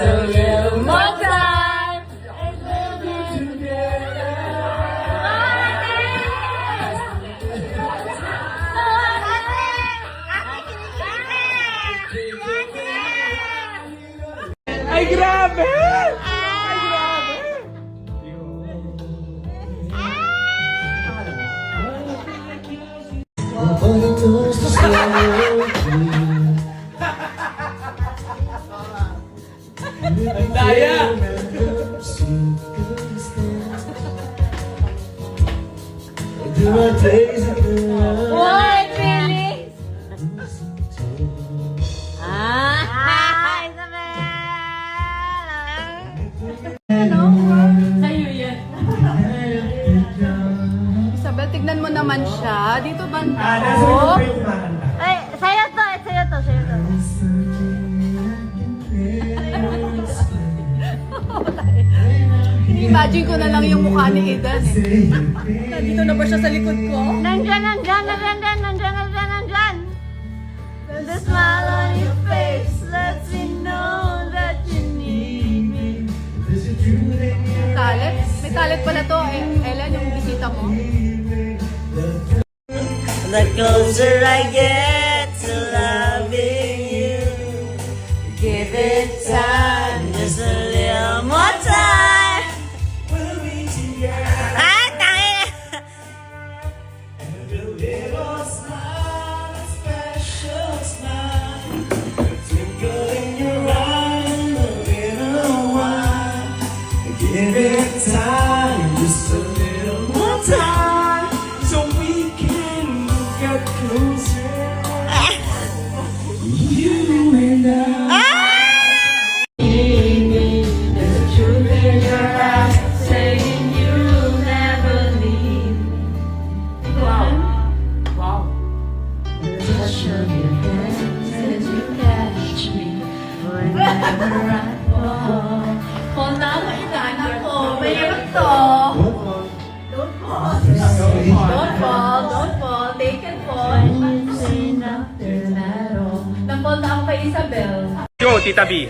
a little more time. Ay, grabe! Ay, grabe! Ang daya! What feelings? Sa'yo yan. Isabel, tignan mo naman siya. Dito ba? Nasa Oh. yung kumakanta. Ay, sa'yo to, sa'yo to, sa'yo to. Imagine ko na lang yung mukha ni Eden eh. Nandito na ba siya sa likod ko? Nandyan, nandyan, nandyan, nandyan, nandyan, nandyan. The smile on your face lets me know that you need me. Talent? May talent pala to eh. Ellen, yung bisita mo. The closer I get to loving you, give it time, just a little more time. We'll be together. Ah, tangin! And a little smile, a special smile, a twinkle in your eye, and a little while. Give it time, just a little more time, so we can get closer. You and I. There's a truth in your eyes saying you'll never leave me. Wow. Wow. The touch of your hand says you catch me whenever I fall. Fall na ako, inaanak ko. Mahirap to. Don't fall. Don't fall. Don't fall. Take it fall. Say nothing at all. Nang-fall na ako kay Isabel. Go, Tita B!